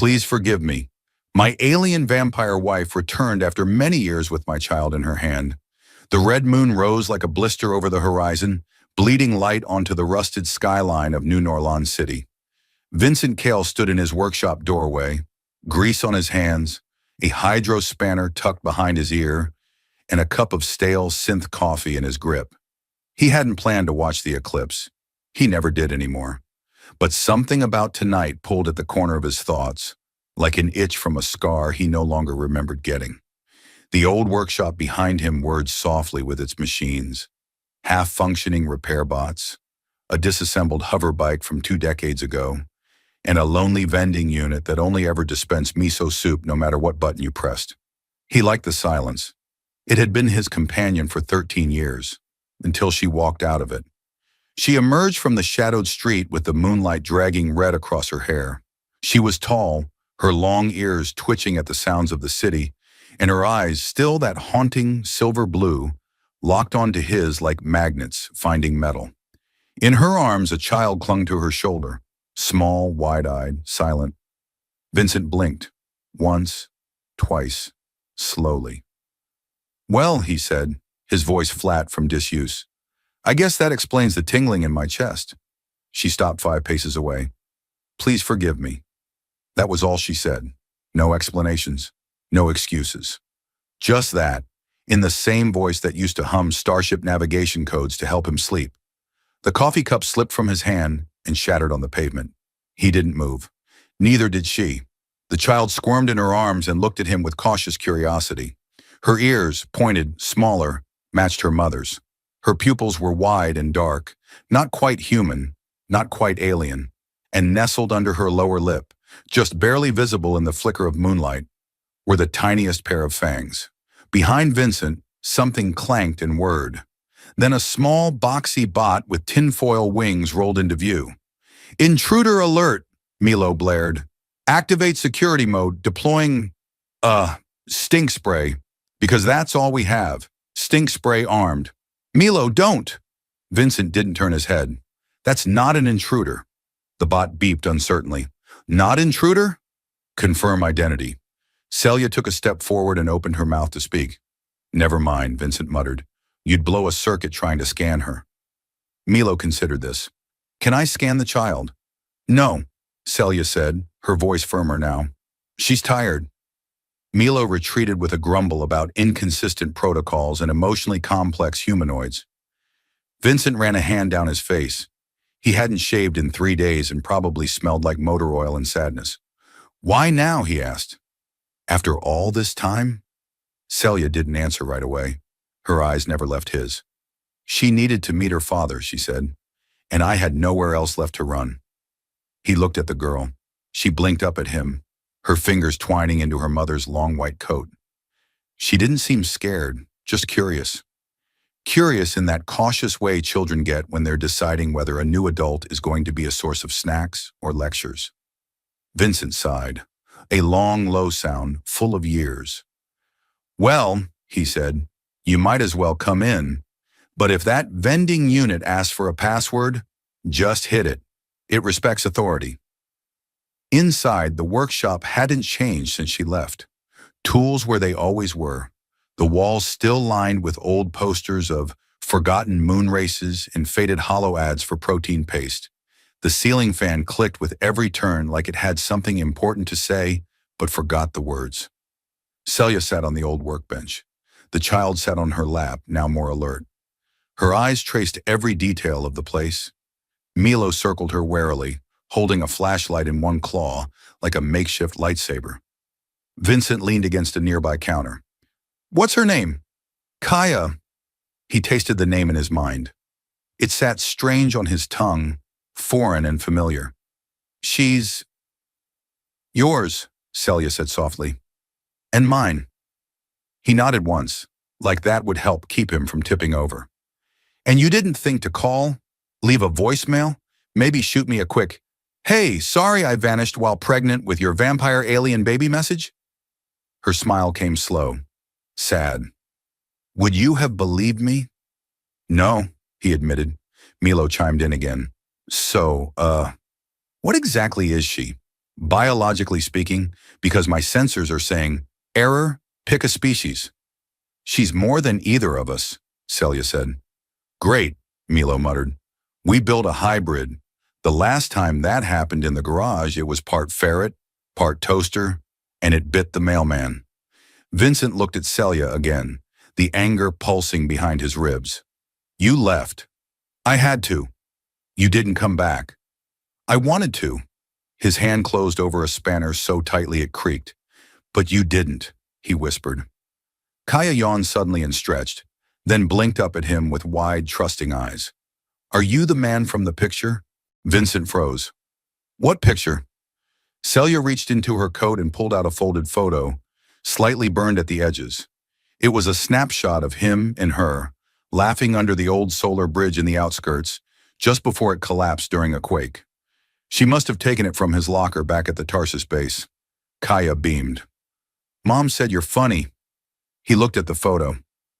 Please forgive me. My alien vampire wife returned after many years with my child in her hand. The red moon rose like a blister over the horizon, bleeding light onto the rusted skyline of New Orleans City. Vincent Cale stood in his workshop doorway, grease on his hands, a hydro spanner tucked behind his ear, and a cup of stale synth coffee in his grip. He hadn't planned to watch the eclipse. He never did anymore. But something about tonight pulled at the corner of his thoughts, like an itch from a scar he no longer remembered getting. The old workshop behind him whirred softly with its machines, half-functioning repair bots, a disassembled hover bike from 2 decades ago, and a lonely vending unit that only ever dispensed miso soup no matter what button you pressed. He liked the silence. It had been his companion for 13 years, until she walked out of it. She emerged from the shadowed street with the moonlight dragging red across her hair. She was tall, her long ears twitching at the sounds of the city, and her eyes, still that haunting silver blue, locked onto his like magnets finding metal. In her arms, a child clung to her shoulder, small, wide-eyed, silent. Vincent blinked, once, twice, slowly. "Well," he said, his voice flat from disuse, "I guess that explains the tingling in my chest." She stopped 5 paces away. "Please forgive me." That was all she said. No explanations, no excuses. Just that, in the same voice that used to hum starship navigation codes to help him sleep. The coffee cup slipped from his hand and shattered on the pavement. He didn't move. Neither did she. The child squirmed in her arms and looked at him with cautious curiosity. Her ears, pointed, smaller, matched her mother's. Her pupils were wide and dark, not quite human, not quite alien, and nestled under her lower lip, just barely visible in the flicker of moonlight, were the tiniest pair of fangs. Behind Vincent, something clanked and whirred. Then a small, boxy bot with tinfoil wings rolled into view. "Intruder alert," Milo blared. "Activate security mode, deploying, stink spray, because that's all we have. Stink spray armed." "Milo, don't!" Vincent didn't turn his head. "That's not an intruder." The bot beeped uncertainly. "Not intruder?" "Confirm identity." Celia took a step forward and opened her mouth to speak. "Never mind," Vincent muttered. "You'd blow a circuit trying to scan her." Milo considered this. "Can I scan the child?" "No," Celia said, her voice firmer now. "She's tired." Milo retreated with a grumble about inconsistent protocols and emotionally complex humanoids. Vincent ran a hand down his face. He hadn't shaved in 3 days and probably smelled like motor oil and sadness. "Why now?" he asked. "After all this time?" Celia didn't answer right away. Her eyes never left his. "She needed to meet her father," she said, "and I had nowhere else left to run." He looked at the girl. She blinked up at him, her fingers twining into her mother's long white coat. She didn't seem scared, just curious. Curious in that cautious way children get when they're deciding whether a new adult is going to be a source of snacks or lectures. Vincent sighed, a long, low sound, full of years. "Well," he said, "you might as well come in. But if that vending unit asks for a password, just hit it. It respects authority." Inside, the workshop hadn't changed since she left. Tools where they always were. The walls still lined with old posters of forgotten moon races and faded hollow ads for protein paste. The ceiling fan clicked with every turn like it had something important to say, but forgot the words. Celia sat on the old workbench. The child sat on her lap, now more alert. Her eyes traced every detail of the place. Milo circled her warily, holding a flashlight in one claw, like a makeshift lightsaber. Vincent leaned against a nearby counter. "What's her name?" "Kaya." He tasted the name in his mind. It sat strange on his tongue, foreign and familiar. "She's yours," Celia said softly. "And mine." He nodded once, like that would help keep him from tipping over. "And you didn't think to call? Leave a voicemail? Maybe shoot me a quick, 'Hey, sorry I vanished while pregnant' with your vampire alien baby message?" Her smile came slow, sad. "Would you have believed me?" "No," he admitted. Milo chimed in again. "So, what exactly is she? Biologically speaking, because my sensors are saying, error, pick a species. She's more than either of us, Celia said. Great, Milo muttered. We built a hybrid. The last time that happened in the garage, it was part ferret, part toaster, and it bit the mailman. Vincent looked at Celia again, the anger pulsing behind his ribs. You left. I had to. You didn't come back. I wanted to. His hand closed over a spanner so tightly it creaked. But you didn't, he whispered. Kaya yawned suddenly and stretched, then blinked up at him with wide, trusting eyes. Are you the man from the picture? Vincent froze. What picture? Celia reached into her coat and pulled out a folded photo, slightly burned at the edges. It was a snapshot of him and her, laughing under the old solar bridge in the outskirts, just before it collapsed during a quake. She must have taken it from his locker back at the Tarsus base. Kaya beamed. Mom said you're funny. He looked at the photo,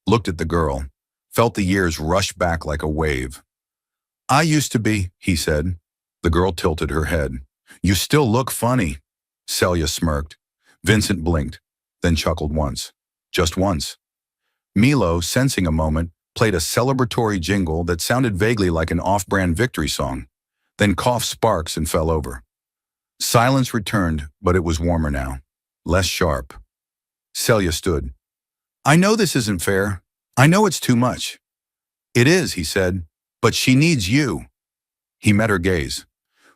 looked at the girl, felt the years rush back like a wave. I used to be, he said. The girl tilted her head. You still look funny. Celia smirked. Vincent blinked, then chuckled once. Just once. Milo, sensing a moment, played a celebratory jingle that sounded vaguely like an off-brand victory song, then coughed sparks and fell over. Silence returned, but it was warmer now, less sharp. Celia stood. I know this isn't fair. I know it's too much. It is, he said, but she needs you. He met her gaze.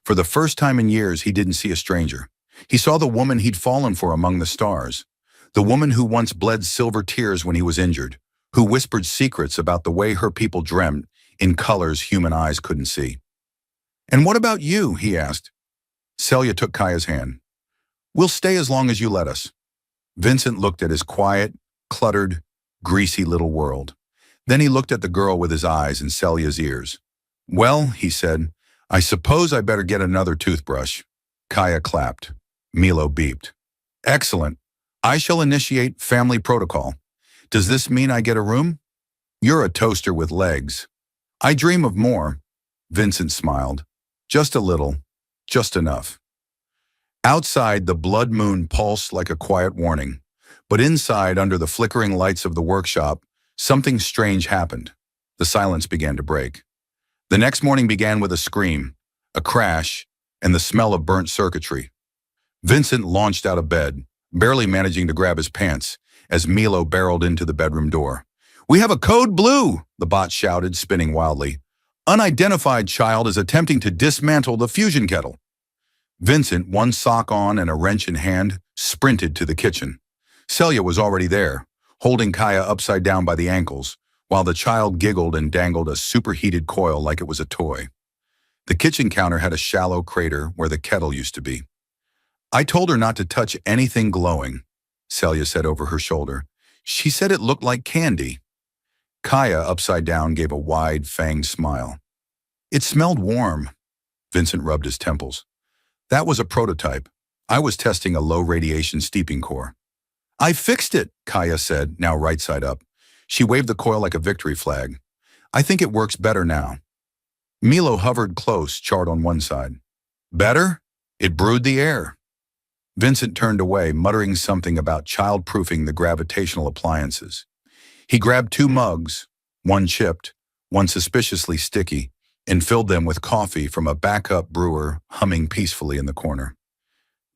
For the first time in years, he didn't see a stranger. He saw the woman he'd fallen for among the stars, the woman who once bled silver tears when he was injured, who whispered secrets about the way her people dreamt in colors human eyes couldn't see. And what about you? He asked. Celia took Kaya's hand. We'll stay as long as you let us. Vincent looked at his quiet, cluttered, greasy little world. Then he looked at the girl with his eyes and Celia's ears. Well, he said, I suppose I better get another toothbrush. Kaya clapped. Milo beeped. Excellent. I shall initiate family protocol. Does this mean I get a room? You're a toaster with legs. I dream of more. Vincent smiled. Just a little. Just enough. Outside, the blood moon pulsed like a quiet warning. But inside, under the flickering lights of the workshop, something strange happened. The silence began to break. The next morning began with a scream, a crash, and the smell of burnt circuitry. Vincent launched out of bed, barely managing to grab his pants, as Milo barreled into the bedroom door. We have a code blue, the bot shouted, spinning wildly. Unidentified child is attempting to dismantle the fusion kettle. Vincent, one sock on and a wrench in hand, sprinted to the kitchen. Celia was already there, holding Kaya upside down by the ankles, while the child giggled and dangled a superheated coil like it was a toy. The kitchen counter had a shallow crater where the kettle used to be. I told her not to touch anything glowing, Celia said over her shoulder. She said it looked like candy. Kaya, upside down, gave a wide, fanged smile. It smelled warm. Vincent rubbed his temples. That was a prototype. I was testing a low-radiation steeping core. I fixed it, Kaya said, now right side up. She waved the coil like a victory flag. I think it works better now. Milo hovered close, charred on one side. Better? It brewed the air. Vincent turned away, muttering something about child-proofing the gravitational appliances. He grabbed 2 mugs, one chipped, one suspiciously sticky, and filled them with coffee from a backup brewer humming peacefully in the corner.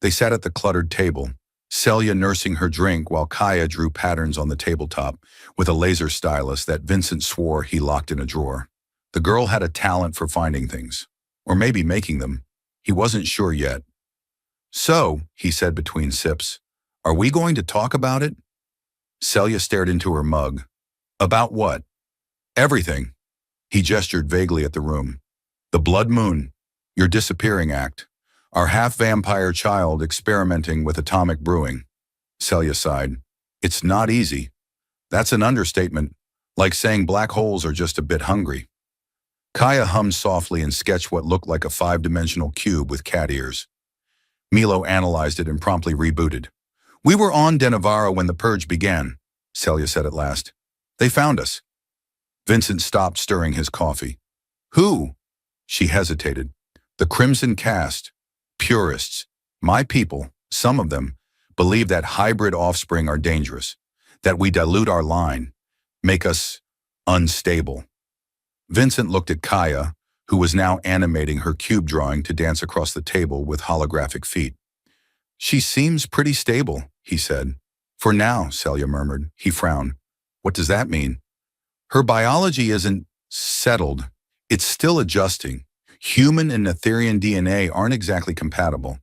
They sat at the cluttered table, Celia nursing her drink while Kaya drew patterns on the tabletop with a laser stylus that Vincent swore he locked in a drawer. The girl had a talent for finding things, or maybe making them. He wasn't sure yet. So, he said between sips, are we going to talk about it? Celia stared into her mug. About what? Everything. He gestured vaguely at the room. The blood moon, your disappearing act. Our half-vampire child experimenting with atomic brewing. Celia sighed. It's not easy. That's an understatement, like saying black holes are just a bit hungry. Kaya hummed softly and sketched what looked like a 5-dimensional cube with cat ears. Milo analyzed it and promptly rebooted. We were on Denevara when the purge began, Celia said at last. They found us. Vincent stopped stirring his coffee. Who? She hesitated. The Crimson Caste. Purists. My people, some of them, believe that hybrid offspring are dangerous, that we dilute our line, make us unstable. Vincent looked at Kaya, who was now animating her cube drawing to dance across the table with holographic feet. She seems pretty stable, he said. For now, Celia murmured. He frowned. What does that mean? Her biology isn't settled. It's still adjusting. Human and Etherian DNA aren't exactly compatible.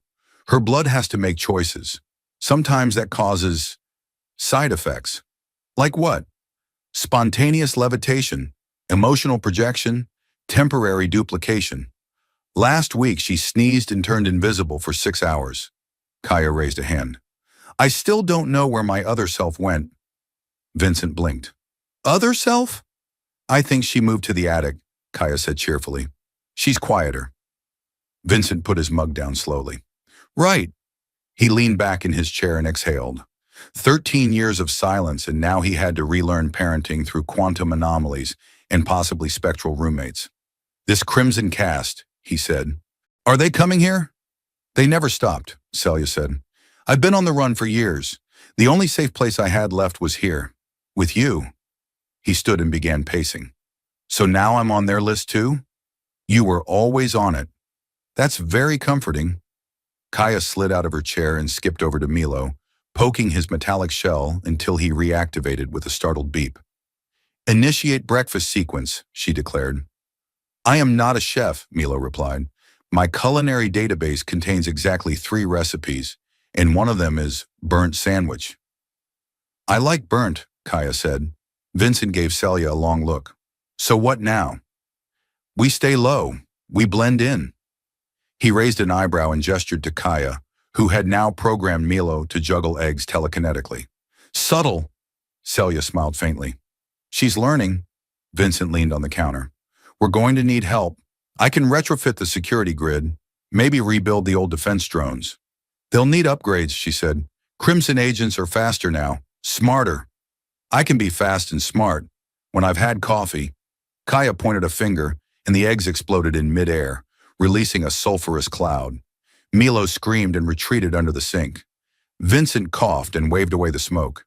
Her blood has to make choices. Sometimes that causes side effects. Like what? Spontaneous levitation, emotional projection, temporary duplication. Last week, she sneezed and turned invisible for 6 hours. Kaya raised a hand. I still don't know where my other self went. Vincent blinked. Other self? I think she moved to the attic, Kaya said cheerfully. She's quieter. Vincent put his mug down slowly. Right. He leaned back in his chair and exhaled. 13 years of silence, and now he had to relearn parenting through quantum anomalies and possibly spectral roommates. This crimson cast, he said. Are they coming here? They never stopped, Celia said. I've been on the run for years. The only safe place I had left was here. With you. He stood and began pacing. So now I'm on their list too? You were always on it. That's very comforting. Kaya slid out of her chair and skipped over to Milo, poking his metallic shell until he reactivated with a startled beep. Initiate breakfast sequence, she declared. I am not a chef, Milo replied. My culinary database contains exactly 3 recipes, and one of them is burnt sandwich. I like burnt, Kaya said. Vincent gave Celia a long look. So what now? We stay low. We blend in. He raised an eyebrow and gestured to Kaya, who had now programmed Milo to juggle eggs telekinetically. Subtle, Celia smiled faintly. She's learning. Vincent leaned on the counter. We're going to need help. I can retrofit the security grid, maybe rebuild the old defense drones. They'll need upgrades, she said. Crimson agents are faster now, smarter. I can be fast and smart. When I've had coffee. Kaya pointed a finger, and the eggs exploded in midair, releasing a sulfurous cloud. Milo screamed and retreated under the sink. Vincent coughed and waved away the smoke.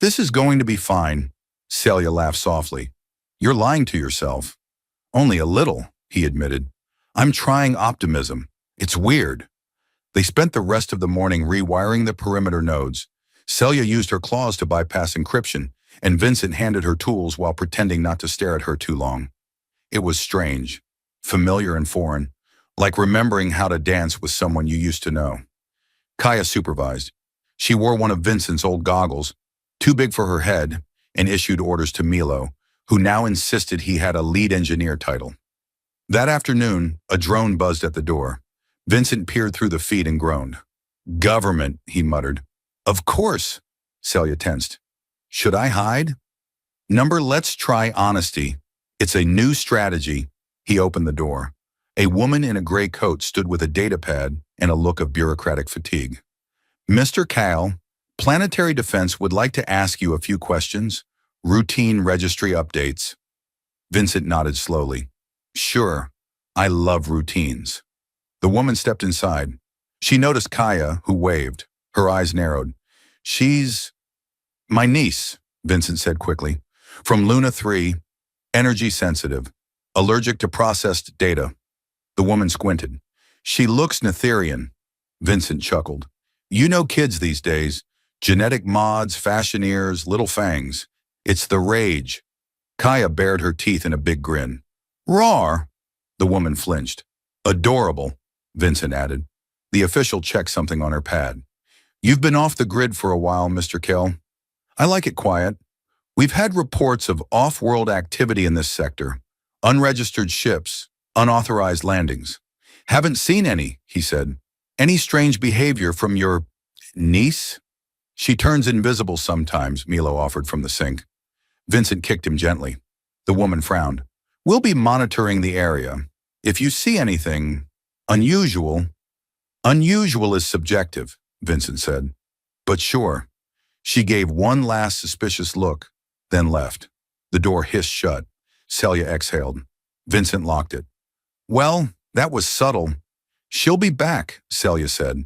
This is going to be fine, Celia laughed softly. You're lying to yourself. Only a little, he admitted. I'm trying optimism. It's weird. They spent the rest of the morning rewiring the perimeter nodes. Celia used her claws to bypass encryption, and Vincent handed her tools while pretending not to stare at her too long. It was strange, familiar and foreign, like remembering how to dance with someone you used to know. Kaya supervised. She wore one of Vincent's old goggles, too big for her head, and issued orders to Milo, who now insisted he had a lead engineer title. That afternoon, a drone buzzed at the door. Vincent peered through the feed and groaned. Government, he muttered. Of course, Celia tensed. Should I hide? Let's try honesty. It's a new strategy. He opened the door. A woman in a gray coat stood with a data pad and a look of bureaucratic fatigue. Mr. Kyle, Planetary Defense would like to ask you a few questions. Routine registry updates. Vincent nodded slowly. Sure, I love routines. The woman stepped inside. She noticed Kaya, who waved. Her eyes narrowed. She's my niece, Vincent said quickly. From Luna 3, energy sensitive, allergic to processed data. The woman squinted. She looks Netherian. Vincent chuckled. You know kids these days. Genetic mods, fashioneers, little fangs. It's the rage. Kaya bared her teeth in a big grin. Rawr! The woman flinched. Adorable, Vincent added. The official checked something on her pad. You've been off the grid for a while, Mr. Kell. I like it quiet. We've had reports of off-world activity in this sector. Unregistered ships, unauthorized landings. Haven't seen any, he said. Any strange behavior from your niece? She turns invisible sometimes, Milo offered from the sink. Vincent kicked him gently. The woman frowned. We'll be monitoring the area. If you see anything unusual is subjective, Vincent said. But sure. She gave one last suspicious look, then left. The door hissed shut. Celia exhaled. Vincent locked it. Well, that was subtle. She'll be back, Celia said.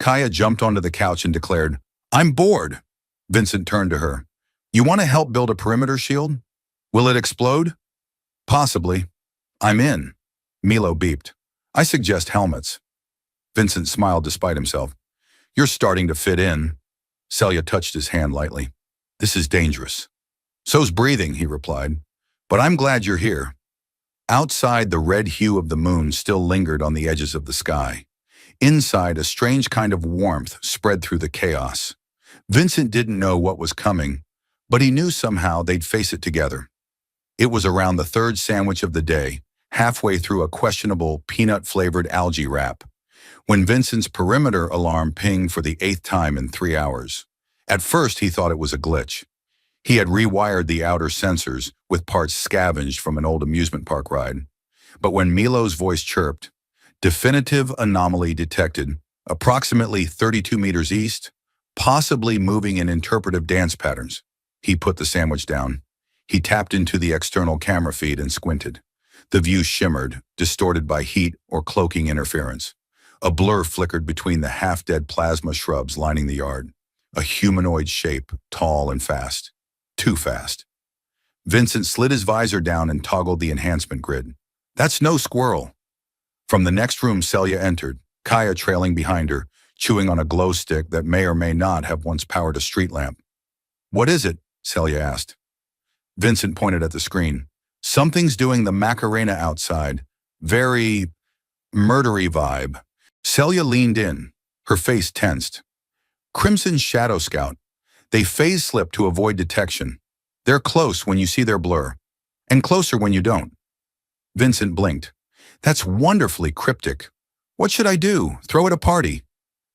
Kaya jumped onto the couch and declared, "I'm bored." Vincent turned to her. "You want to help build a perimeter shield? Will it explode?" "Possibly." "I'm in." Milo beeped. "I suggest helmets." Vincent smiled despite himself. "You're starting to fit in." Celia touched his hand lightly. "This is dangerous." "So's breathing," he replied. "But I'm glad you're here." Outside, the red hue of the moon still lingered on the edges of the sky. Inside, a strange kind of warmth spread through the chaos. Vincent didn't know what was coming, but he knew somehow they'd face it together. It was around the third sandwich of the day, halfway through a questionable peanut-flavored algae wrap, when Vincent's perimeter alarm pinged for the 8th time in 3 hours. At first, he thought it was a glitch. He had rewired the outer sensors with parts scavenged from an old amusement park ride. But when Milo's voice chirped, "Definitive anomaly detected, approximately 32 meters east, possibly moving in interpretive dance patterns," he put the sandwich down. He tapped into the external camera feed and squinted. The view shimmered, distorted by heat or cloaking interference. A blur flickered between the half-dead plasma shrubs lining the yard. A humanoid shape, tall and fast. Too fast. Vincent slid his visor down and toggled the enhancement grid. "That's no squirrel." From the next room, Celia entered, Kaya trailing behind her, chewing on a glow stick that may or may not have once powered a street lamp. "What is it?" Celia asked. Vincent pointed at the screen. "Something's doing the Macarena outside. Very murdery vibe." Celia leaned in, her face tensed. "Crimson Shadow Scout. They phase slip to avoid detection. They're close when you see their blur, and closer when you don't." Vincent blinked. "That's wonderfully cryptic. What should I do? Throw it a party?"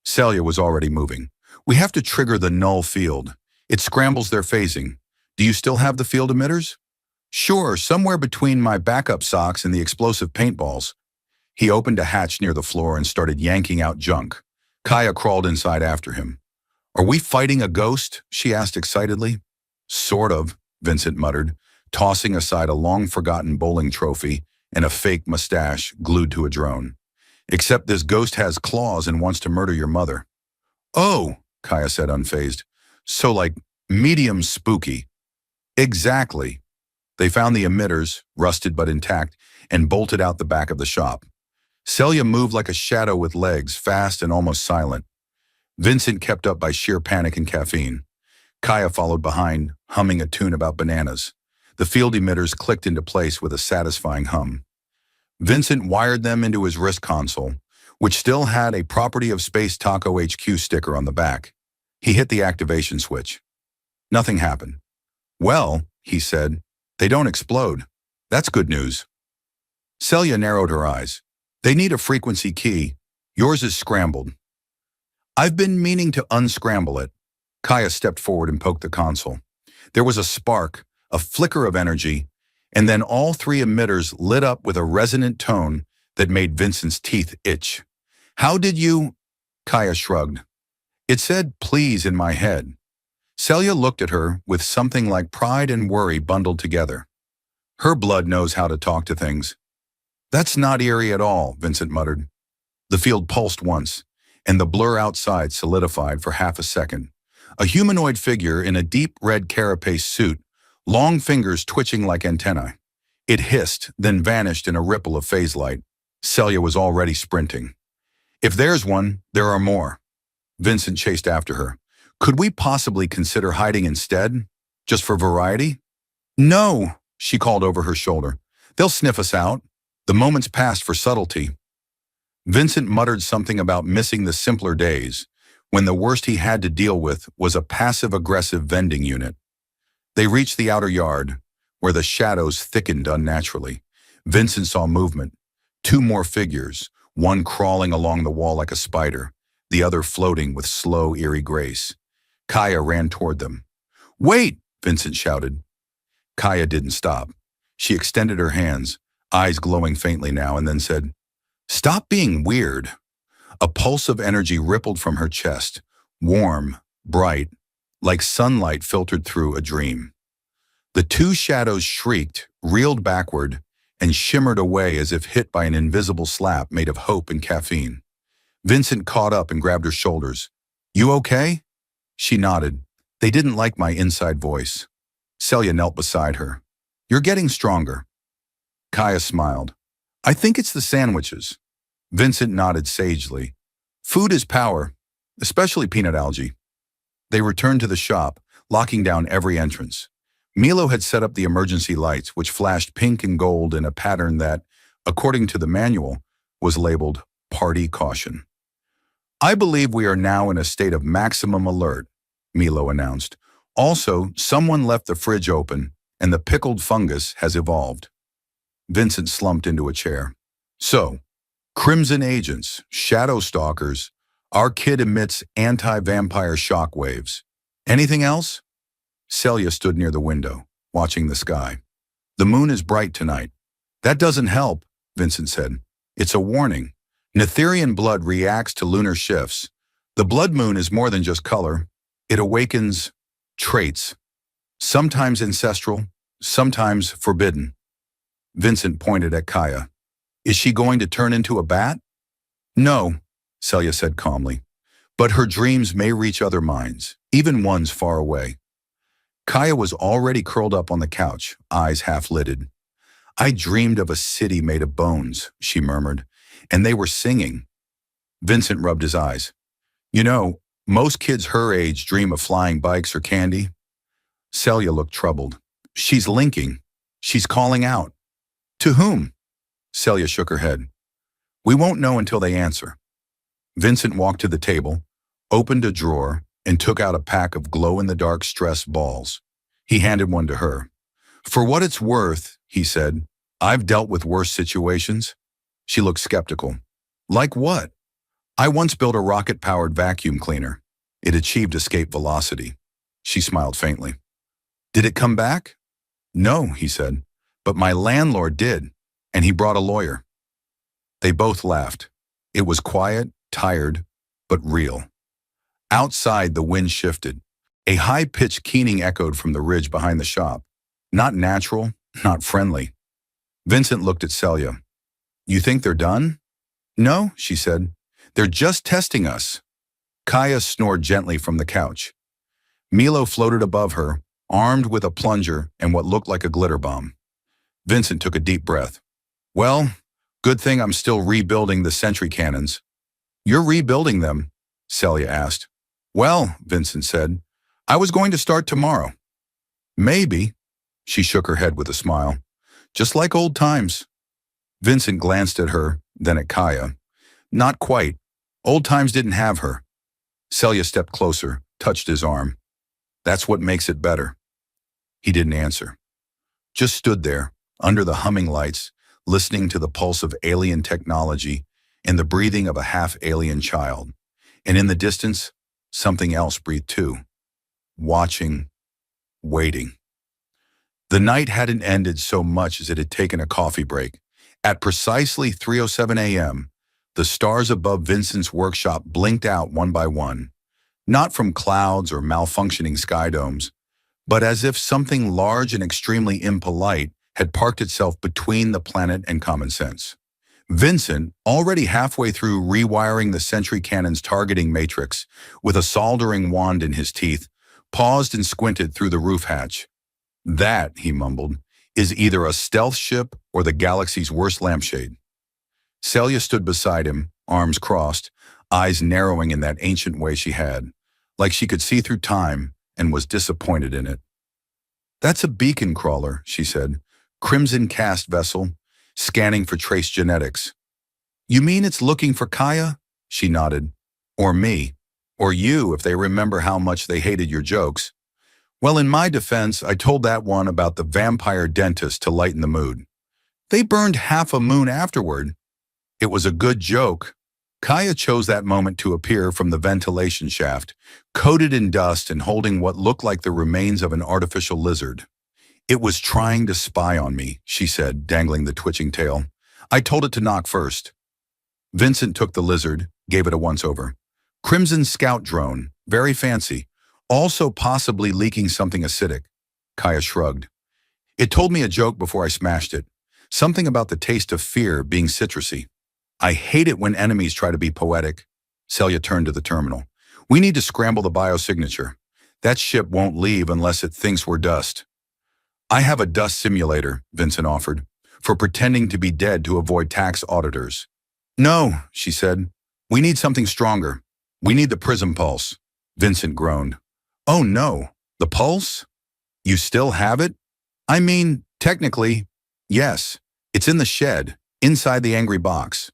Celia was already moving. "We have to trigger the null field. It scrambles their phasing. Do you still have the field emitters?" "Sure, somewhere between my backup socks and the explosive paintballs." He opened a hatch near the floor and started yanking out junk. Kaya crawled inside after him. "Are we fighting a ghost?" she asked excitedly. "Sort of," Vincent muttered, tossing aside a long-forgotten bowling trophy and a fake mustache glued to a drone. "Except this ghost has claws and wants to murder your mother." "Oh," Kaya said unfazed. "So like medium spooky." "Exactly." They found the emitters, rusted but intact, and bolted out the back of the shop. Celia moved like a shadow with legs, fast and almost silent. Vincent kept up by sheer panic and caffeine. Kaya followed behind, humming a tune about bananas. The field emitters clicked into place with a satisfying hum. Vincent wired them into his wrist console, which still had a Property of Space Taco HQ sticker on the back. He hit the activation switch. Nothing happened. "Well," he said, "they don't explode. That's good news." Celia narrowed her eyes. "They need a frequency key. Yours is scrambled." "I've been meaning to unscramble it." Kaya stepped forward and poked the console. There was a spark, a flicker of energy, and then all 3 emitters lit up with a resonant tone that made Vincent's teeth itch. "How did you—" Kaya shrugged. "It said please in my head." Celia looked at her with something like pride and worry bundled together. Her blood knows how to talk to things. "That's not eerie at all," Vincent muttered. The field pulsed once, and the blur outside solidified for half a second. A humanoid figure in a deep red carapace suit, long fingers twitching like antennae. It hissed, then vanished in a ripple of phase light. Celia was already sprinting. "If there's one, there are more." Vincent chased after her. "Could we possibly consider hiding instead? Just for variety?" "No," she called over her shoulder. "They'll sniff us out." The moments passed for subtlety. Vincent muttered something about missing the simpler days, when the worst he had to deal with was a passive-aggressive vending unit. They reached the outer yard, where the shadows thickened unnaturally. Vincent saw movement. 2 more figures, one crawling along the wall like a spider, the other floating with slow, eerie grace. Kaya ran toward them. "Wait!" Vincent shouted. Kaya didn't stop. She extended her hands, eyes glowing faintly now, and then said, "Stop being weird." A pulse of energy rippled from her chest, warm, bright, like sunlight filtered through a dream. The 2 shadows shrieked, reeled backward, and shimmered away as if hit by an invisible slap made of hope and caffeine. Vincent caught up and grabbed her shoulders. You okay? She nodded. They didn't like my inside voice. Celia knelt beside her. You're getting stronger. Kaya smiled. I think it's the sandwiches. Vincent nodded sagely. Food is power, especially peanut algae. They returned to the shop, locking down every entrance. Milo had set up the emergency lights, which flashed pink and gold in a pattern that, according to the manual, was labeled Party Caution. I believe we are now in a state of maximum alert, Milo announced. Also, someone left the fridge open, and the pickled fungus has evolved. Vincent slumped into a chair. So, Crimson agents, shadow stalkers, our kid emits anti-vampire shockwaves. Anything else? Celia stood near the window, watching the sky. The moon is bright tonight. That doesn't help, Vincent said. It's a warning. Netherian blood reacts to lunar shifts. The blood moon is more than just color. It awakens traits, sometimes ancestral, sometimes forbidden. Vincent pointed at Kaya. Is she going to turn into a bat? No, Celia said calmly. But her dreams may reach other minds, even ones far away. Kaya was already curled up on the couch, eyes half-lidded. I dreamed of a city made of bones, she murmured, and they were singing. Vincent rubbed his eyes. You know, most kids her age dream of flying bikes or candy. Celia looked troubled. She's linking. She's calling out. To whom? Celia shook her head. We won't know until they answer. Vincent walked to the table, opened a drawer, and took out a pack of glow-in-the-dark stress balls. He handed one to her. For what it's worth, he said, I've dealt with worse situations. She looked skeptical. Like what? I once built a rocket-powered vacuum cleaner. It achieved escape velocity. She smiled faintly. Did it come back? No, he said, but my landlord did, and he brought a lawyer. They both laughed. It was quiet, tired, but real. Outside, the wind shifted. A high-pitched keening echoed from the ridge behind the shop. Not natural, not friendly. Vincent looked at Celia. You think they're done? No, she said. They're just testing us. Kaya snored gently from the couch. Milo floated above her, armed with a plunger and what looked like a glitter bomb. Vincent took a deep breath. Well, good thing I'm still rebuilding the sentry cannons. You're rebuilding them? Celia asked. Well, Vincent said, I was going to start tomorrow. Maybe. She shook her head with a smile. Just like old times. Vincent glanced at her, then at Kaya. Not quite. Old times didn't have her. Celia stepped closer, touched his arm. That's what makes it better. He didn't answer. Just stood there, under the humming lights, listening to the pulse of alien technology and the breathing of a half-alien child. And in the distance, something else breathed too. Watching, waiting. The night hadn't ended so much as it had taken a coffee break. At precisely 3:07 a.m., the stars above Vincent's workshop blinked out one by one, not from clouds or malfunctioning sky domes, but as if something large and extremely impolite had parked itself between the planet and common sense. Vincent, already halfway through rewiring the sentry cannon's targeting matrix with a soldering wand in his teeth, paused and squinted through the roof hatch. That, he mumbled, is either a stealth ship or the galaxy's worst lampshade. Celia stood beside him, arms crossed, eyes narrowing in that ancient way she had, like she could see through time and was disappointed in it. That's a beacon crawler, she said, crimson cast vessel, scanning for trace genetics. You mean it's looking for Kaya? She nodded. Or me. Or you, if they remember how much they hated your jokes. Well, in my defense, I told that one about the vampire dentist to lighten the mood. They burned half a moon afterward. It was a good joke. Kaya chose that moment to appear from the ventilation shaft, coated in dust and holding what looked like the remains of an artificial lizard. It was trying to spy on me, she said, dangling the twitching tail. I told it to knock first. Vincent took the lizard, gave it a once-over. Crimson Scout drone, very fancy, also possibly leaking something acidic. Kaya shrugged. It told me a joke before I smashed it, something about the taste of fear being citrusy. I hate it when enemies try to be poetic. Celia turned to the terminal. We need to scramble the biosignature. That ship won't leave unless it thinks we're dust. I have a dust simulator, Vincent offered, for pretending to be dead to avoid tax auditors. No, she said. We need something stronger. We need the prism pulse. Vincent groaned. Oh no, the pulse? You still have it? I mean, technically, yes. It's in the shed, inside the angry box.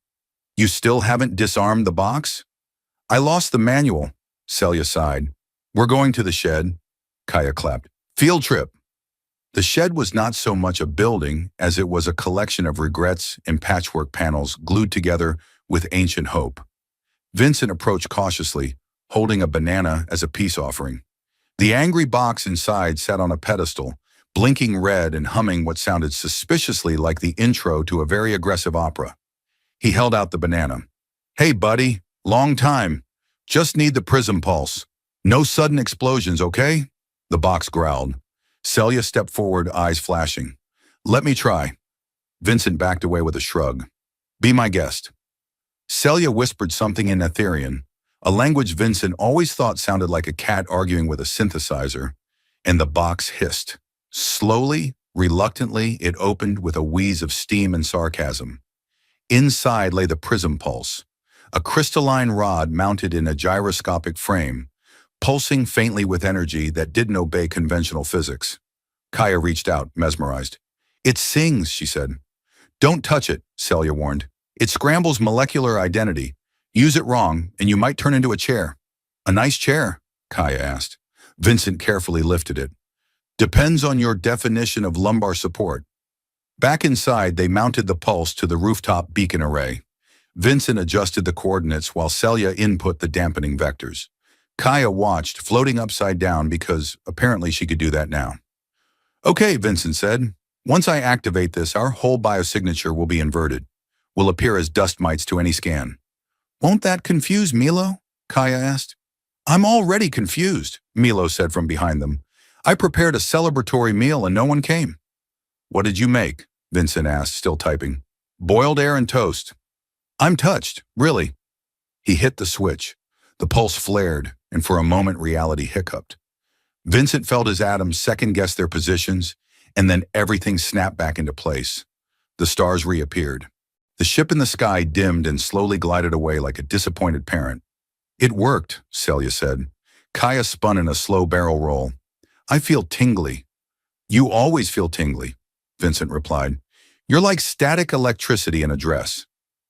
You still haven't disarmed the box? I lost the manual, Celia sighed. We're going to the shed, Kaya clapped. Field trip. The shed was not so much a building as it was a collection of regrets and patchwork panels glued together with ancient hope. Vincent approached cautiously, holding a banana as a peace offering. The angry box inside sat on a pedestal, blinking red and humming what sounded suspiciously like the intro to a very aggressive opera. He held out the banana. Hey, buddy, long time. Just need the prism pulse. No sudden explosions, okay? The box growled. Celia stepped forward, eyes flashing. Let me try. Vincent backed away with a shrug. Be my guest. Celia whispered something in Etherian, a language Vincent always thought sounded like a cat arguing with a synthesizer, and the box hissed. Slowly, reluctantly, it opened with a wheeze of steam and sarcasm. Inside lay the prism pulse, a crystalline rod mounted in a gyroscopic frame, pulsing faintly with energy that didn't obey conventional physics. Kaya reached out, mesmerized. It sings, she said. Don't touch it, Celia warned. It scrambles molecular identity. Use it wrong, and you might turn into a chair. A nice chair? Kaya asked. Vincent carefully lifted it. Depends on your definition of lumbar support. Back inside, they mounted the pulse to the rooftop beacon array. Vincent adjusted the coordinates while Celia input the dampening vectors. Kaya watched, floating upside down because apparently she could do that now. Okay, Vincent said. Once I activate this, our whole biosignature will be inverted. Will appear as dust mites to any scan. Won't that confuse Milo? Kaya asked. I'm already confused, Milo said from behind them. I prepared a celebratory meal and no one came. What did you make? Vincent asked, still typing. Boiled air and toast. I'm touched, really. He hit the switch. The pulse flared, and for a moment reality hiccuped. Vincent felt his atoms second-guess their positions, and then everything snapped back into place. The stars reappeared. The ship in the sky dimmed and slowly glided away like a disappointed parent. It worked, Celia said. Kaya spun in a slow barrel roll. I feel tingly. You always feel tingly, Vincent replied. You're like static electricity in a dress.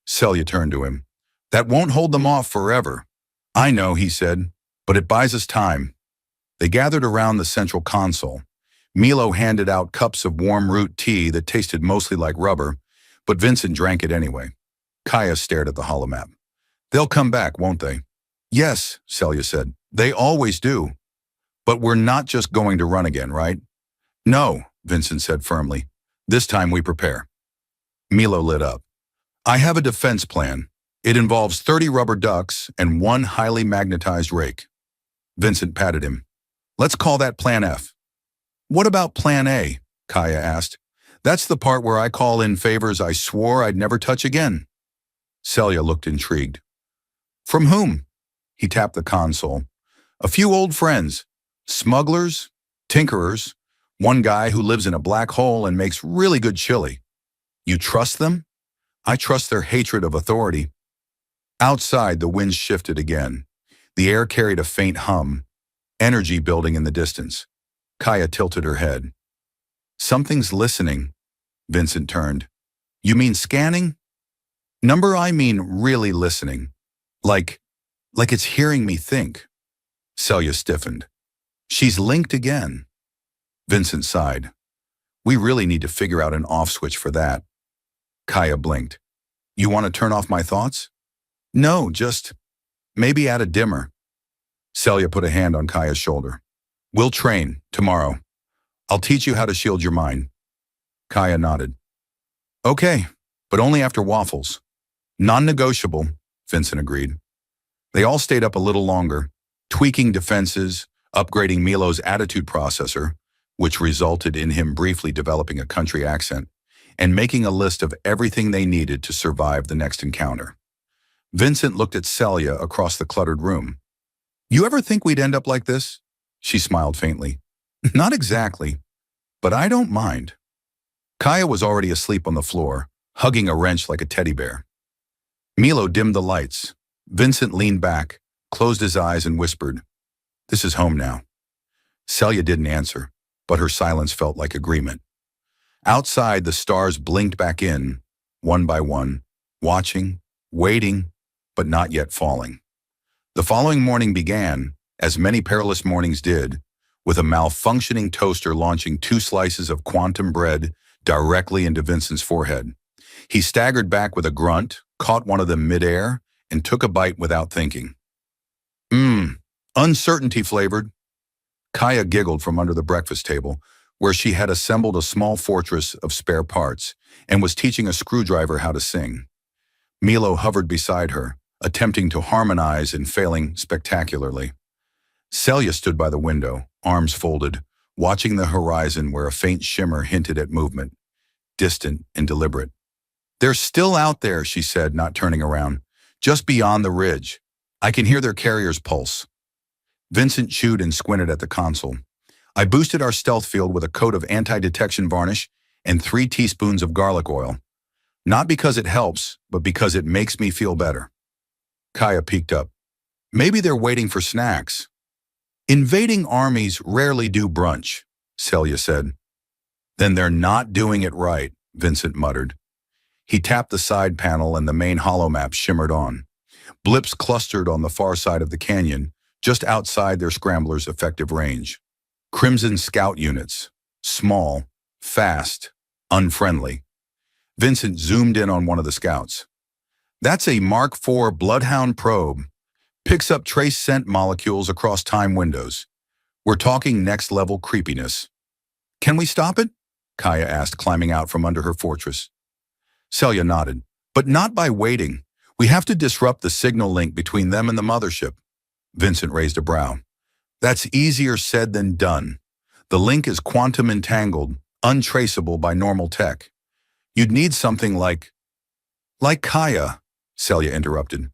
Celia turned to him. That won't hold them off forever. I know, he said, but it buys us time. They gathered around the central console. Milo handed out cups of warm root tea that tasted mostly like rubber, but Vincent drank it anyway. Kaya stared at the holomap. They'll come back, won't they? Yes, Celia said. They always do. But we're not just going to run again, right? No, Vincent said firmly. This time we prepare. Milo lit up. I have a defense plan. It involves 30 rubber ducks and 1 highly magnetized rake. Vincent patted him. Let's call that Plan F. What about Plan A? Kaya asked. That's the part where I call in favors I swore I'd never touch again. Celia looked intrigued. From whom? He tapped the console. A few old friends. Smugglers, tinkerers, one guy who lives in a black hole and makes really good chili. You trust them? I trust their hatred of authority. Outside, the wind shifted again. The air carried a faint hum, energy building in the distance. Kaya tilted her head. Something's listening. Vincent turned. You mean scanning? Number, I mean really listening. Like it's hearing me think. Celia stiffened. She's linked again. Vincent sighed. We really need to figure out an off switch for that. Kaya blinked. You want to turn off my thoughts? No, just maybe add a dimmer. Celia put a hand on Kaya's shoulder. We'll train tomorrow. I'll teach you how to shield your mind. Kaya nodded. Okay, but only after waffles. Non-negotiable, Vincent agreed. They all stayed up a little longer, tweaking defenses, upgrading Milo's attitude processor, which resulted in him briefly developing a country accent, and making a list of everything they needed to survive the next encounter. Vincent looked at Celia across the cluttered room. You ever think we'd end up like this? She smiled faintly. Not exactly, but I don't mind. Kaya was already asleep on the floor, hugging a wrench like a teddy bear. Milo dimmed the lights. Vincent leaned back, closed his eyes and whispered, "This is home now." Celia didn't answer, but her silence felt like agreement. Outside, the stars blinked back in, one by one, watching, waiting, but not yet falling. The following morning began, as many perilous mornings did, with a malfunctioning toaster launching 2 slices of quantum bread directly into Vincent's forehead. He staggered back with a grunt, caught one of them midair, and took a bite without thinking. Uncertainty flavored. Kaya giggled from under the breakfast table, where she had assembled a small fortress of spare parts and was teaching a screwdriver how to sing. Milo hovered beside her, attempting to harmonize and failing spectacularly. Celia stood by the window, arms folded, watching the horizon where a faint shimmer hinted at movement, distant and deliberate. "They're still out there," she said, not turning around. "Just beyond the ridge. I can hear their carrier's pulse." Vincent chewed and squinted at the console. "I boosted our stealth field with a coat of anti-detection varnish and 3 teaspoons of garlic oil. Not because it helps, but because it makes me feel better." Kaya peeked up. "Maybe they're waiting for snacks." "Invading armies rarely do brunch," Celia said. "Then they're not doing it right," Vincent muttered. He tapped the side panel and the main holomap shimmered on. Blips clustered on the far side of the canyon, just outside their scrambler's effective range. Crimson scout units. Small, fast, unfriendly. Vincent zoomed in on one of the scouts. "That's a Mark IV Bloodhound probe. Picks up trace scent molecules across time windows. We're talking next-level creepiness." "Can we stop it?" Kaya asked, climbing out from under her fortress. Celia nodded. "But not by waiting. We have to disrupt the signal link between them and the mothership." Vincent raised a brow. "That's easier said than done. The link is quantum entangled, untraceable by normal tech. You'd need something like Kaya," Celia interrupted.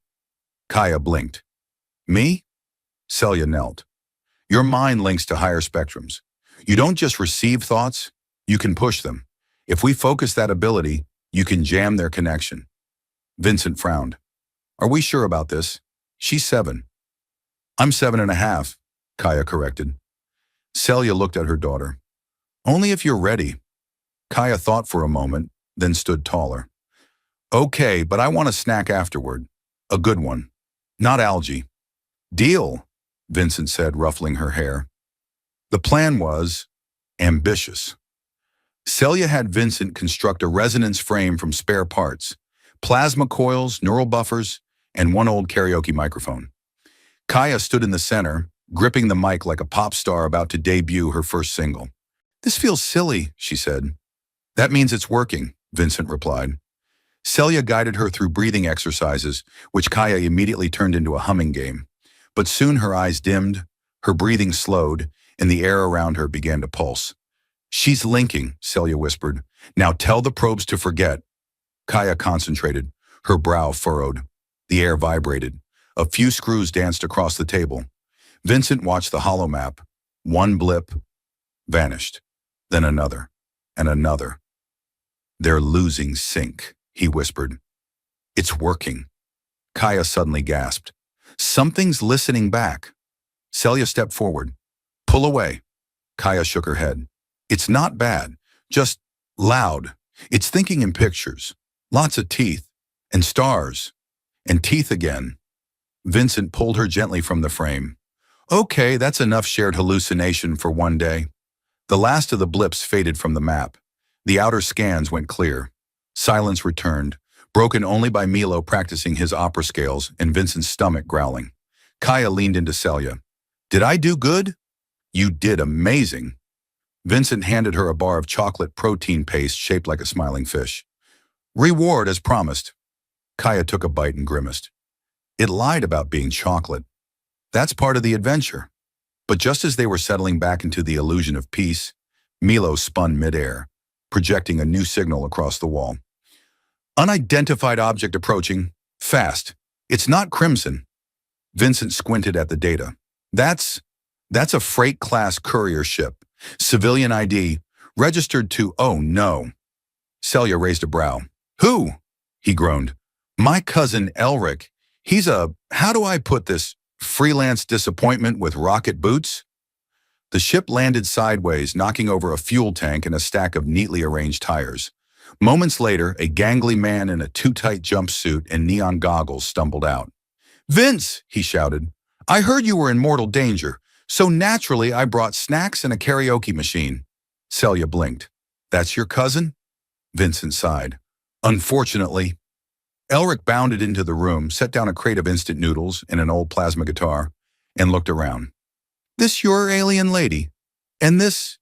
Kaya blinked. "Me?" Celia knelt. "Your mind links to higher spectrums. You don't just receive thoughts, you can push them. If we focus that ability, you can jam their connection." Vincent frowned. "Are we sure about this? She's 7. "I'm 7.5, Kaya corrected. Celia looked at her daughter. "Only if you're ready." Kaya thought for a moment, then stood taller. "Okay, but I want a snack afterward. A good one. Not algae." "Deal," Vincent said, ruffling her hair. The plan was ambitious. Celia had Vincent construct a resonance frame from spare parts, plasma coils, neural buffers, and one old karaoke microphone. Kaya stood in the center, gripping the mic like a pop star about to debut her first single. "This feels silly," she said. "That means it's working," Vincent replied. Celia guided her through breathing exercises, which Kaya immediately turned into a humming game. But soon her eyes dimmed, her breathing slowed, and the air around her began to pulse. "She's linking," Celia whispered. "Now tell the probes to forget." Kaya concentrated, her brow furrowed. The air vibrated. A few screws danced across the table. Vincent watched the holomap. One blip, vanished. Then another, and another. "They're losing sync," he whispered. "It's working." Kaya suddenly gasped. "Something's listening back." Celia stepped forward. "Pull away." Kaya shook her head. "It's not bad, just loud. It's thinking in pictures. Lots of teeth, and stars, and teeth again." Vincent pulled her gently from the frame. "Okay, that's enough shared hallucination for one day." The last of the blips faded from the map. The outer scans went clear. Silence returned, broken only by Milo practicing his opera scales and Vincent's stomach growling. Kaya leaned into Celia. "Did I do good?" "You did amazing." Vincent handed her a bar of chocolate protein paste shaped like a smiling fish. "Reward as promised." Kaya took a bite and grimaced. It lied about being chocolate. That's part of the adventure. But just as they were settling back into the illusion of peace, Milo spun midair, projecting a new signal across the wall. "Unidentified object approaching. Fast. It's not crimson. Vincent squinted at the data. That's a freight class courier ship. Civilian ID, registered to, oh no. Celia raised a brow. Who? He groaned. My cousin Elric. He's a, how do I put this, freelance disappointment with rocket boots? The ship landed sideways, knocking over a fuel tank and a stack of neatly arranged tires. Moments later, a gangly man in a too-tight jumpsuit and neon goggles stumbled out. Vince, he shouted, I heard you were in mortal danger, so naturally I brought snacks and a karaoke machine. Celia blinked. That's your cousin? Vincent sighed. Unfortunately. Elric bounded into the room, set down a crate of instant noodles and an old plasma guitar, and looked around. This your alien lady? And this?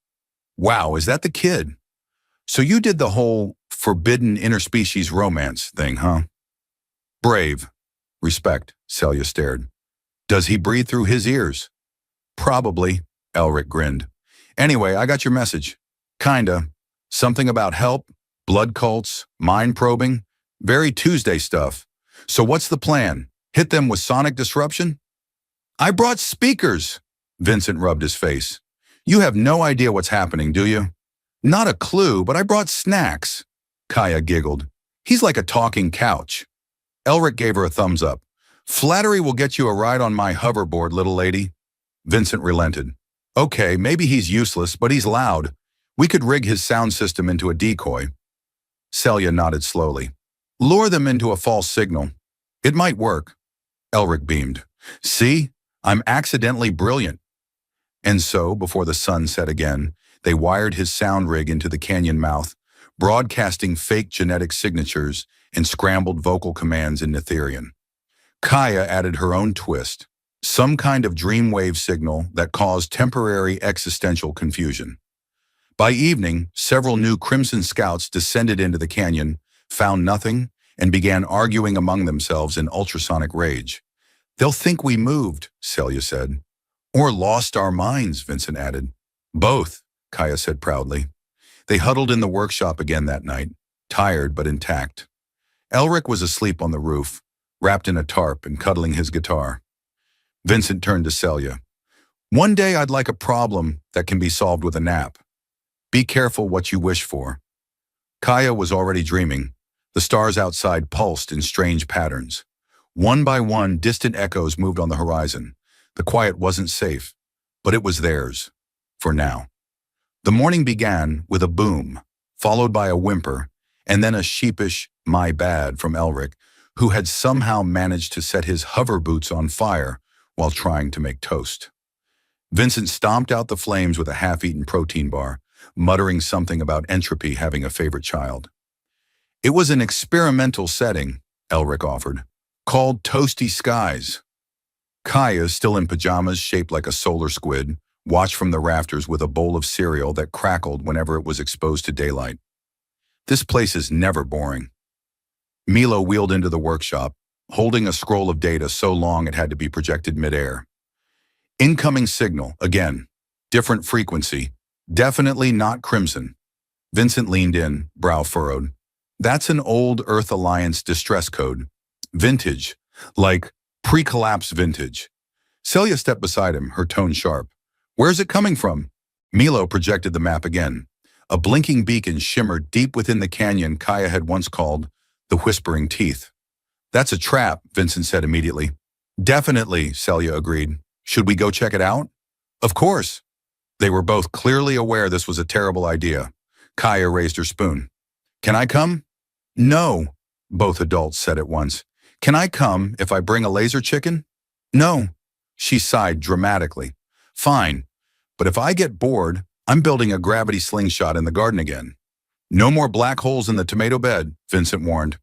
Wow, is that the kid? So you did the whole forbidden interspecies romance thing, huh? Brave. Respect, Celia stared. Does he breathe through his ears? Probably, Elric grinned. Anyway, I got your message. Kinda. Something about help, blood cults, mind probing. Very Tuesday stuff. So what's the plan? Hit them with sonic disruption? I brought speakers. Vincent rubbed his face. You have no idea what's happening, do you? Not a clue, but I brought snacks. Kaya giggled. He's like a talking couch. Elric gave her a thumbs up. Flattery will get you a ride on my hoverboard, little lady. Vincent relented. Okay, maybe he's useless, but he's loud. We could rig his sound system into a decoy. Celia nodded slowly. Lure them into a false signal. It might work. Elric beamed. See? I'm accidentally brilliant. And so, before the sun set again, they wired his sound rig into the canyon mouth, broadcasting fake genetic signatures and scrambled vocal commands in Netherian. Kaya added her own twist, some kind of dreamwave signal that caused temporary existential confusion. By evening, several new Crimson Scouts descended into the canyon, found nothing, and began arguing among themselves in ultrasonic rage. They'll think we moved, Celia said. Or lost our minds, Vincent added. Both, Kaya said proudly. They huddled in the workshop again that night, tired but intact. Elric was asleep on the roof, wrapped in a tarp and cuddling his guitar. Vincent turned to Celia. One day I'd like a problem that can be solved with a nap. Be careful what you wish for. Kaya was already dreaming. The stars outside pulsed in strange patterns. One by one, distant echoes moved on the horizon. The quiet wasn't safe, but it was theirs, for now. The morning began with a boom, followed by a whimper, and then a sheepish, my bad from Elric, who had somehow managed to set his hover boots on fire while trying to make toast. Vincent stomped out the flames with a half-eaten protein bar, muttering something about entropy having a favorite child. It was an experimental setting, Elric offered, called Toasty Skies. Kaya, still in pajamas shaped like a solar squid, watched from the rafters with a bowl of cereal that crackled whenever it was exposed to daylight. This place is never boring. Milo wheeled into the workshop, holding a scroll of data so long it had to be projected midair. Incoming signal, again. Different frequency. Definitely not crimson. Vincent leaned in, brow furrowed. That's an old Earth Alliance distress code. Vintage. Like pre-collapse vintage. Celia stepped beside him, her tone sharp. Where's it coming from? Milo projected the map again. A blinking beacon shimmered deep within the canyon Kaya had once called the Whispering Teeth. That's a trap, Vincent said immediately. Definitely, Celia agreed. Should we go check it out? Of course. They were both clearly aware this was a terrible idea. Kaya raised her spoon. Can I come? No, both adults said at once. Can I come if I bring a laser chicken? No. She sighed dramatically. Fine, but if I get bored, I'm building a gravity slingshot in the garden again. No more black holes in the tomato bed, Vincent warned.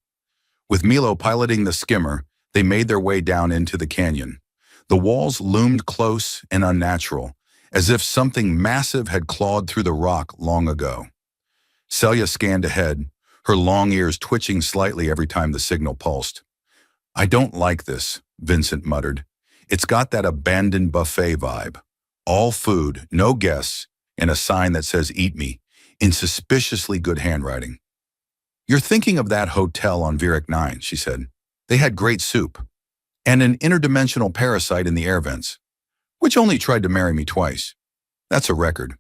With Milo piloting the skimmer, they made their way down into the canyon. The walls loomed close and unnatural, as if something massive had clawed through the rock long ago. Celia scanned ahead, her long ears twitching slightly every time the signal pulsed. I don't like this, Vincent muttered. It's got that abandoned buffet vibe. All food, no guests, and a sign that says eat me, in suspiciously good handwriting. You're thinking of that hotel on Virak 9, she said. They had great soup. and an interdimensional parasite in the air vents, which only tried to marry me twice. That's a record.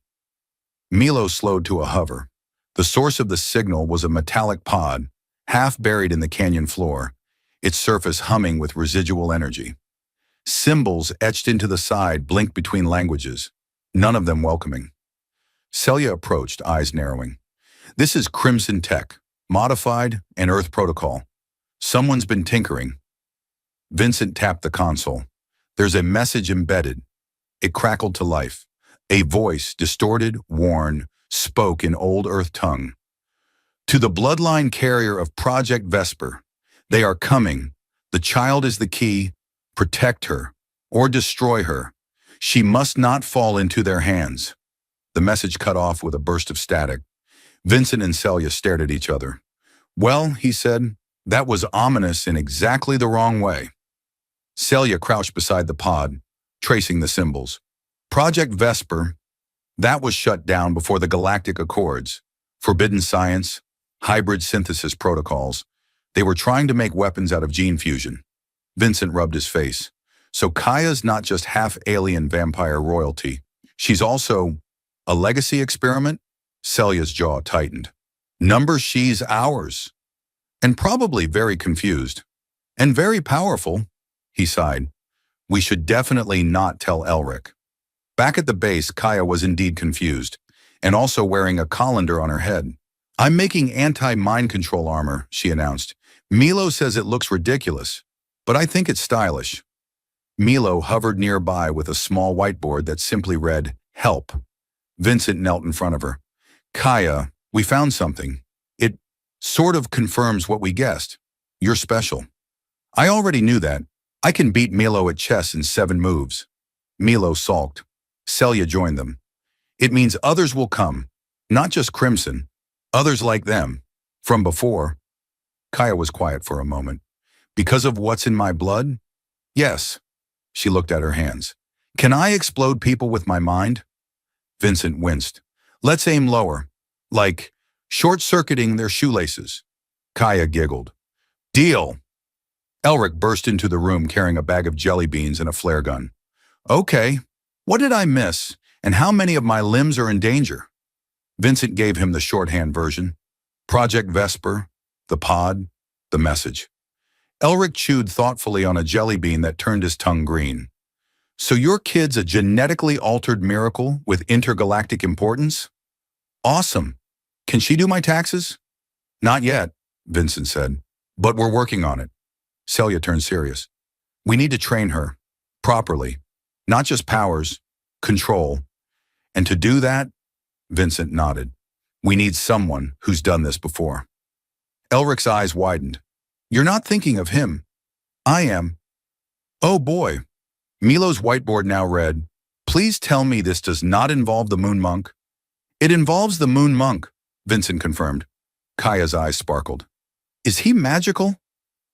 Milo slowed to a hover. The source of the signal was a metallic pod, half buried in the canyon floor, its surface humming with residual energy. Symbols etched into the side blinked between languages, none of them welcoming. Celia approached, eyes narrowing. This is Crimson Tech, modified and Earth Protocol. Someone's been tinkering. Vincent tapped the console. There's a message embedded. It crackled to life. A voice, distorted, worn, spoke in old Earth tongue. To the bloodline carrier of Project Vesper, they are coming. The child is the key. Protect her, or destroy her. She must not fall into their hands. The message cut off with a burst of static. Vincent and Celia stared at each other. Well, he said, that was ominous in exactly the wrong way. Celia crouched beside the pod, tracing the symbols. Project Vesper, that was shut down before the Galactic Accords. Forbidden science, hybrid synthesis protocols. They were trying to make weapons out of gene fusion. Vincent rubbed his face. So Kaya's not just half-alien vampire royalty. She's also a legacy experiment? Celia's jaw tightened. Number she's ours. And probably very confused. And very powerful, he sighed. We should definitely not tell Elric. Back at the base, Kaya was indeed confused, and also wearing a colander on her head. I'm making anti-mind control armor, she announced. Milo says it looks ridiculous, but I think it's stylish. Milo hovered nearby with a small whiteboard that simply read, Help. Vincent knelt in front of her. Kaya, we found something. It sort of confirms what we guessed. You're special. I already knew that. I can beat Milo at chess in 7 moves. Milo sulked. Celia joined them. It means others will come, not just Crimson, others like them. From before. Kaya was quiet for a moment. Because of what's in my blood? Yes. She looked at her hands. Can I explode people with my mind? Vincent winced. Let's aim lower. Like short-circuiting their shoelaces. Kaya giggled. Deal. Elric burst into the room carrying a bag of jelly beans and a flare gun. Okay. What did I miss, and how many of my limbs are in danger? Vincent gave him the shorthand version. Project Vesper, the pod, the message. Elric chewed thoughtfully on a jelly bean that turned his tongue green. So your kid's a genetically altered miracle with intergalactic importance? Awesome. Can she do my taxes? Not yet, Vincent said, but we're working on it. Celia turned serious. We need to train her, properly. Not just powers, control. And to do that, Vincent nodded. We need someone who's done this before. Elric's eyes widened. You're not thinking of him. I am. Oh boy. Milo's whiteboard now read, Please tell me this does not involve the Moon Monk. It involves the Moon Monk, Vincent confirmed. Kaya's eyes sparkled. Is he magical?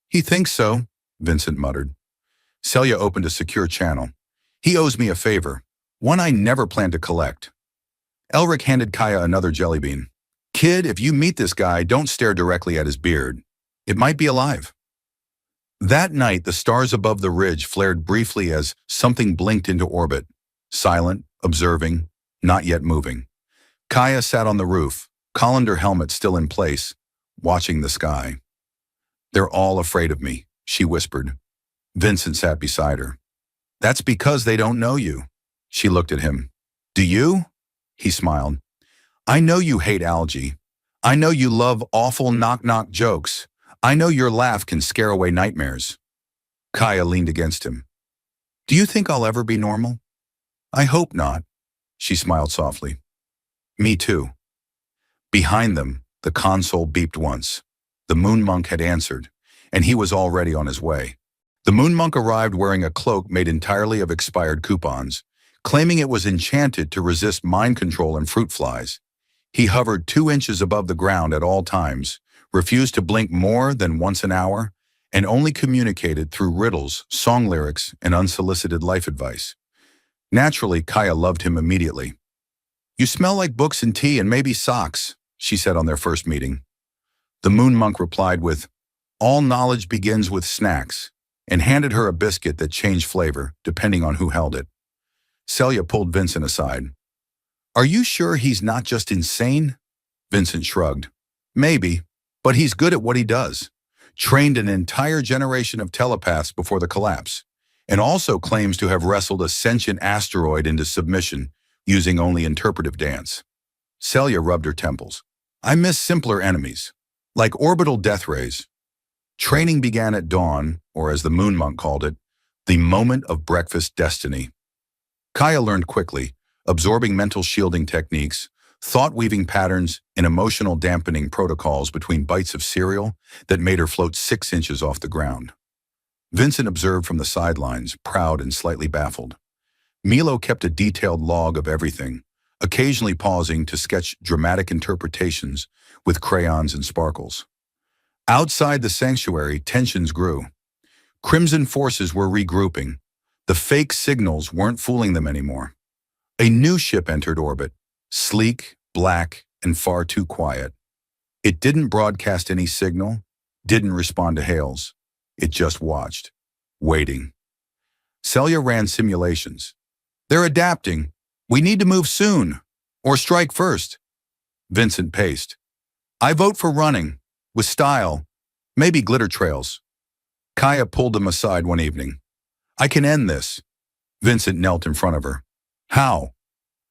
He thinks so, Vincent muttered. Celia opened a secure channel. He owes me a favor, one I never planned to collect. Elric handed Kaya another jelly bean. Kid, if you meet this guy, don't stare directly at his beard. It might be alive. That night, the stars above the ridge flared briefly as something blinked into orbit, silent, observing, not yet moving. Kaya sat on the roof, colander helmet still in place, watching the sky. They're all afraid of me, she whispered. Vincent sat beside her. That's because they don't know you. She looked at him. Do you? He smiled. I know you hate algae. I know you love awful knock-knock jokes. I know your laugh can scare away nightmares. Kaya leaned against him. Do you think I'll ever be normal? I hope not. She smiled softly. Me too. Behind them, the console beeped once. The Moon Monk had answered, and he was already on his way. The Moon Monk arrived wearing a cloak made entirely of expired coupons, claiming it was enchanted to resist mind control and fruit flies. He hovered 2 inches above the ground at all times, refused to blink more than once an hour, and only communicated through riddles, song lyrics, and unsolicited life advice. Naturally, Kaya loved him immediately. You smell like books and tea and maybe socks, she said on their first meeting. The Moon Monk replied with, All knowledge begins with snacks. and handed her a biscuit that changed flavor depending on who held it. Celia pulled Vincent aside. "Are you sure he's not just insane?" Vincent shrugged. "Maybe, but he's good at what he does. Trained an entire generation of telepaths before the collapse, and also claims to have wrestled a sentient asteroid into submission using only interpretive dance." Celia rubbed her temples. "I miss simpler enemies, like orbital death rays." Training began at dawn, or as the moon monk called it, the moment of breakfast destiny. Kaya learned quickly, absorbing mental shielding techniques, thought-weaving patterns, and emotional dampening protocols between bites of cereal that made her float 6 inches off the ground. Vincent observed from the sidelines, proud and slightly baffled. Milo kept a detailed log of everything, occasionally pausing to sketch dramatic interpretations with crayons and sparkles. Outside the sanctuary, tensions grew. Crimson forces were regrouping. The fake signals weren't fooling them anymore. A new ship entered orbit, sleek, black, and far too quiet. It didn't broadcast any signal, didn't respond to hails. It just watched, waiting. Celia ran simulations. "They're adapting. We need to move soon, or strike first." Vincent paced. "I vote for running, with style, maybe glitter trails." Kaya pulled him aside one evening. "I can end this." Vincent knelt in front of her. "How?"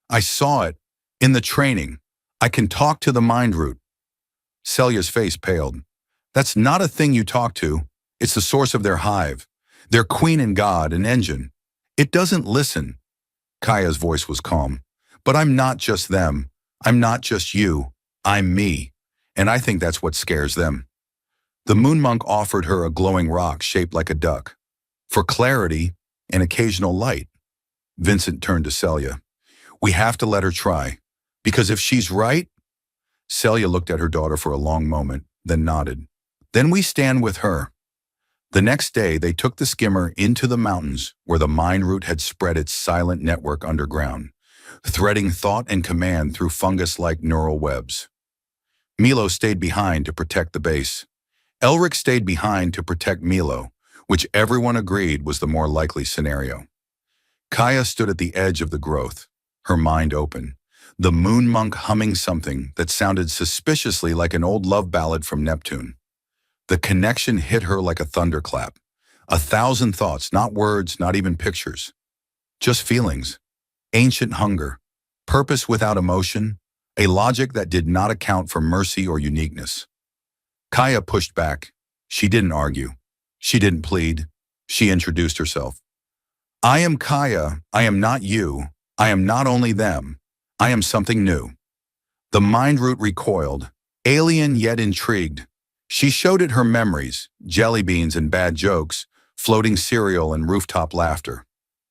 "I saw it. In the training. I can talk to the mind root." Celia's face paled. "That's not a thing you talk to. It's the source of their hive. Their queen and god and engine. It doesn't listen." Kaya's voice was calm. "But I'm not just them. I'm not just you. I'm me. And I think that's what scares them." The moon monk offered her a glowing rock shaped like a duck. "For clarity and occasional light." Vincent turned to Celia. "We have to let her try. Because if she's right..." Celia looked at her daughter for a long moment, then nodded. "Then we stand with her." The next day, they took the skimmer into the mountains where the mind root had spread its silent network underground, threading thought and command through fungus-like neural webs. Milo stayed behind to protect the base. Elric stayed behind to protect Milo, which everyone agreed was the more likely scenario. Kaya stood at the edge of the growth, her mind open, the moon monk humming something that sounded suspiciously like an old love ballad from Neptune. The connection hit her like a thunderclap. 1,000 thoughts, not words, not even pictures. Just feelings. Ancient hunger. Purpose without emotion. A logic that did not account for mercy or uniqueness. Kaya pushed back. She didn't argue. She didn't plead. She introduced herself. "I am Kaya. I am not you. I am not only them. I am something new." The mind root recoiled, alien yet intrigued. She showed it her memories, jelly beans and bad jokes, floating cereal and rooftop laughter.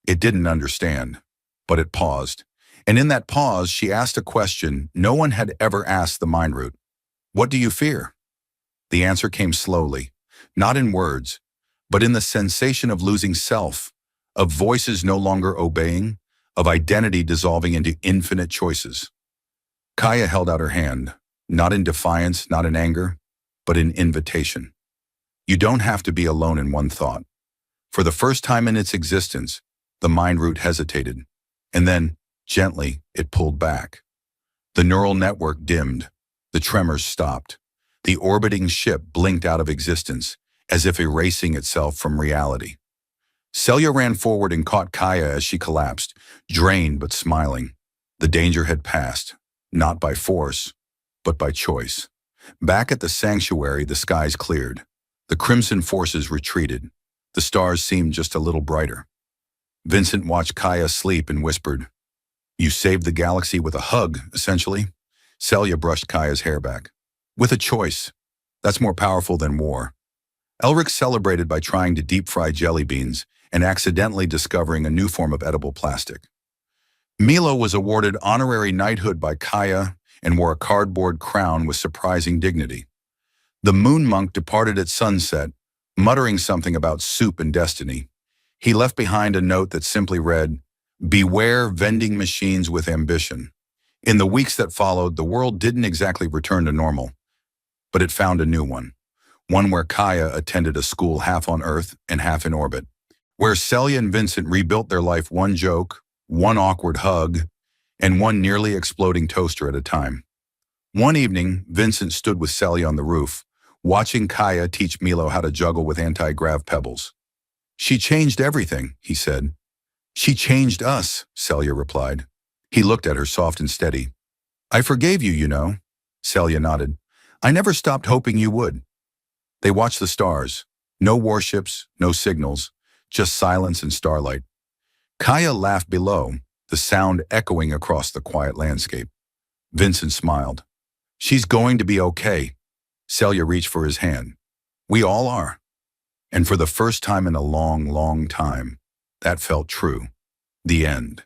It didn't understand, but it paused. And in that pause, she asked a question no one had ever asked the mind root. "What do you fear?" The answer came slowly, not in words, but in the sensation of losing self, of voices no longer obeying, of identity dissolving into infinite choices. Kaya held out her hand, not in defiance, not in anger, but in invitation. You don't have to be alone in one thought. For the first time in its existence, the mind root hesitated, and then, gently, it pulled back. The neural network dimmed. The tremors stopped. The orbiting ship blinked out of existence, as if erasing itself from reality. Celia ran forward and caught Kaya as she collapsed, drained but smiling. The danger had passed, not by force, but by choice. Back at the sanctuary, the skies cleared. The crimson forces retreated. The stars seemed just a little brighter. Vincent watched Kaya sleep and whispered, "You saved the galaxy with a hug, essentially." Celia brushed Kaya's hair back. "With a choice. That's more powerful than war." Elric celebrated by trying to deep-fry jelly beans and accidentally discovering a new form of edible plastic. Milo was awarded honorary knighthood by Kaya and wore a cardboard crown with surprising dignity. The moon monk departed at sunset, muttering something about soup and destiny. He left behind a note that simply read, "Beware vending machines with ambition." In the weeks that followed, the world didn't exactly return to normal, but it found a new one. one where Kaya attended a school half on Earth and half in orbit, where Celia and Vincent rebuilt their life one joke, one awkward hug, and one nearly exploding toaster at a time. One evening, Vincent stood with Celia on the roof, watching Kaya teach Milo how to juggle with anti-grav pebbles. "She changed everything," he said. "She changed us," Celia replied. He looked at her soft and steady. "I forgave you, you know." Celia nodded. "I never stopped hoping you would." They watched the stars. No warships, no signals, just silence and starlight. Kaya laughed below, the sound echoing across the quiet landscape. Vincent smiled. "She's going to be okay." Celia reached for his hand. "We all are." And for the first time in a long, long time, that felt true. The end.